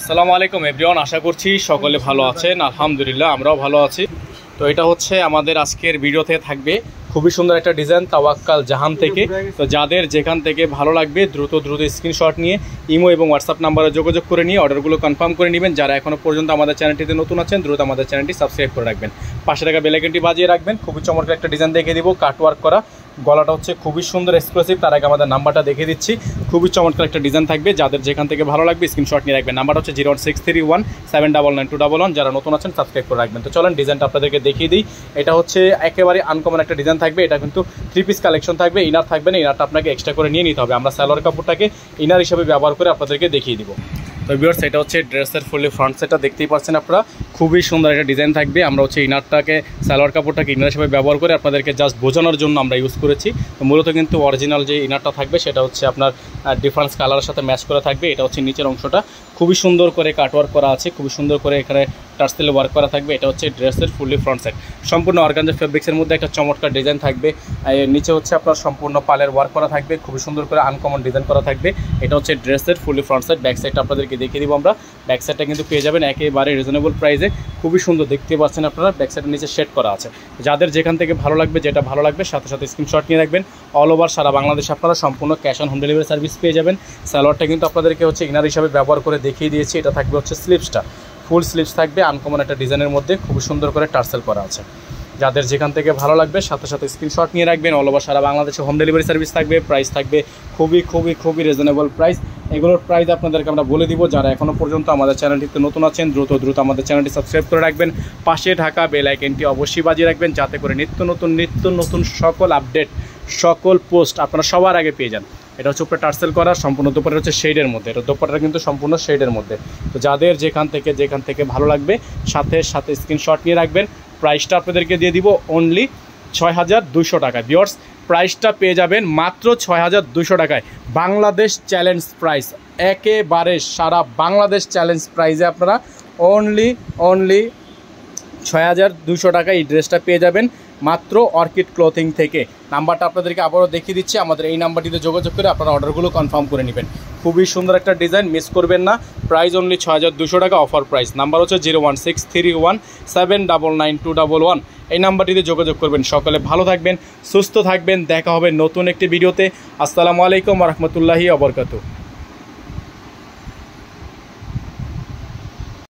আসসালামু আলাইকুম এভরিওয়ান, আশা করছি সকলে ভালো আছেন। আলহামদুলিল্লাহ আমরাও ভালো আছি। তো এটা হচ্ছে আমাদের আজকের ভিডিওতে থাকবে খুবই সুন্দর একটা ডিজাইন তাওয়াক্কাল জাহান থেকে। তো যাদের যেখান থেকে ভালো লাগবে দ্রুত স্ক্রিনশট নিয়ে ইমো এবং হোয়াটসঅ্যাপ নাম্বারে যোগাযোগ করে নিয়ে অর্ডারগুলো কনফার্ম করে নেবেন। যারা এখনও পর্যন্ত আমাদের চ্যানেলটিতে নতুন আছেন দ্রুত আমাদের চ্যানেলটি সাবস্ক্রাইব করে রাখবেন, পাশে থাকা বেল আইকনটি বাজিয়ে রাখবেন। খুবই চমৎকার একটা ডিজাইন দেখে দিব, কাটওয়ার্ক করা, গলাটা হচ্ছে খুবই সুন্দর এক্সক্লুসিভ। তার আগে আমাদের নাম্বারটা দেখে দিচ্ছি, খুবই চমৎকার একটা ডিজাইন থাকবে। যাদের যেখান থেকে ভালো লাগবে স্ক্রিনশট নিয়ে রাখবেন। নাম্বার হচ্ছে 01631799211। যারা নতুন আছেন সাবস্ক্রাইব করে রাখবেন। তো চলেন ডিজাইনটা আপনাদেরকে দেখিয়ে দিই। এটা হচ্ছে একেবারে আনকমন একটা ডিজাইন থাকবে। এটা কিন্তু 3 পিস কালেকশন থাকবে, ইনার থাকবে না, ইনারটা আপনাকে এক্সট্রা করে নিয়ে নিতে হবে। আমরা সালোয়ার কাপড়টাকে ইনার হিসেবে ব্যবহার করে আপনাদেরকে দেখিয়ে দিব। তো ভিউয়ার্স, এটা হচ্ছে ড্রেসের ফুললি ফ্রন্ট সেটটা দেখতেই পাচ্ছেন আপনারা, খুবই সুন্দর একটা ডিজাইন থাকবে। আমরা হচ্ছে ইনারটাকে সালোয়ার কাপড়টাকে ইনার হিসেবে ব্যবহার করে আপনাদেরকে জাস্ট বোঝানোর জন্য আমরা ইউজ করেছি। তো মূলত কিন্তু অরিজিনাল যে ইনারটা থাকবে সেটা হচ্ছে আপনার ডিফারেন্স কালারের সাথে ম্যাচ করে থাকবে। এটা হচ্ছে নিচের অংশটা খুবই সুন্দর করে কাটওয়ার্ক করা আছে, খুবই সুন্দর করে এখানে টার্সেল ওয়ার্ক করা থাকবে। এটা হচ্ছে ড্রেসের ফুললি ফ্রন্ট সেট, সম্পূর্ণ অর্গানজা ফেব্রিক্সের মধ্যে একটা চমৎকার ডিজাইন থাকবে। নিচে হচ্ছে আপনার সম্পূর্ণ পালের ওয়ার্ক করা থাকবে, খুবই সুন্দর করে আনকমন ডিজাইন করা থাকবে। এটা হচ্ছে ড্রেসের ফুললি ফ্রন্ট সেট। ব্যাক সাইডটা আপনাদেরকে দেখিয়ে দিব আমরা। ব্যাক সাইডটা কিন্তু পেয়ে যাবেন একেবারে রিজনেবল প্রাইসে, খুবই সুন্দর দেখতে পাচ্ছেন আপনারা। ব্যাক সাইডের নিচে শেড করা আছে। যাদের যেখান থেকে ভালো লাগবে, যেটা ভালো লাগবে সাথে সাথে স্ক্রিনশট নিয়ে রাখবেন। অল ওভার সারা বাংলাদেশে আপনারা সম্পূর্ণ cash on home delivery service পেয়ে যাবেন। সালোয়ারটা কিন্তু আপনাদেরকে হচ্ছে ইনার হিসাবে ব্যবহার করে দেখিয়ে দিয়েছি। এটা থাকবে হচ্ছে স্লিভসটা, ফুল স্লিভস থাকবে আনকমন একটা ডিজাইনের মধ্যে, খুবই সুন্দর করে টার্সেল করা আছে। যাদের যেখান থেকে ভালো লাগবে সাথে সাথে স্ক্রিনশট নিয়ে রাখবেন। অল ওভার সারা বাংলাদেশে হোম ডেলিভারি সার্ভিস থাকবে। প্রাইস থাকবে খুবই রিজনেবল প্রাইস। এগুলোর প্রাইস আপনাদেরকে আমরা বলে দিব। যারা এখনও পর্যন্ত আমাদের চ্যানেলটিতে নতুন আছেন দ্রুত আমাদের চ্যানেলটি সাবস্ক্রাইব করে রাখবেন। পাশে ঢাকা বেল আইকনটি অবশ্যই বাজিয়ে রাখবেন, যাতে করে নিত্য নতুন সকল আপডেট, সকল পোস্ট আপনারা সবার আগে পেয়ে যান। এটা হচ্ছে উপরে টার্সেল করা, সম্পূর্ণ দোপাট্টা হচ্ছে শেডের মধ্যে। এটা দোপাট্টাটা কিন্তু সম্পূর্ণ শেডের মধ্যে। তো যাদের যেখান থেকে ভালো লাগবে সাথে সাথে স্ক্রিনশট নিয়ে রাখবেন। প্রাইসটা আপনাদেরকে দিয়ে দিব অনলি 6200 টাকায়। ভিউয়ার্স, প্রাইসটা পেয়ে যাবেন মাত্র 6200 টাকায়। বাংলাদেশ চ্যালেঞ্জ প্রাইস, একেবারে সারা বাংলাদেশ চ্যালেঞ্জ প্রাইসে আপনারা অনলি 6200 টাকায় এই ড্রেসটা পেয়ে যাবেন মাত্র অর্কিড ক্লথিং থেকে। নাম্বারটা আপনাদেরকে আবারও দেখিয়ে দিচ্ছি। আমাদের এই নাম্বারটিতে যোগাযোগ করে আপনারা অর্ডারগুলো কনফার্ম করে নেবেন। খুবই সুন্দর একটা ডিজাইন, মিস করবেন না। প্রাইস অনলি 6200 টাকা, অফার প্রাইস। নাম্বার হচ্ছে 01631799211। এই নাম্বারটিতে যোগাযোগ করবেন। সকলে ভালো থাকবেন, সুস্থ থাকবেন। দেখা হবে নতুন একটি ভিডিওতে। আসসালামু আলাইকুম ওয়া রাহমাতুল্লাহি ওয়া বারাকাতুহু।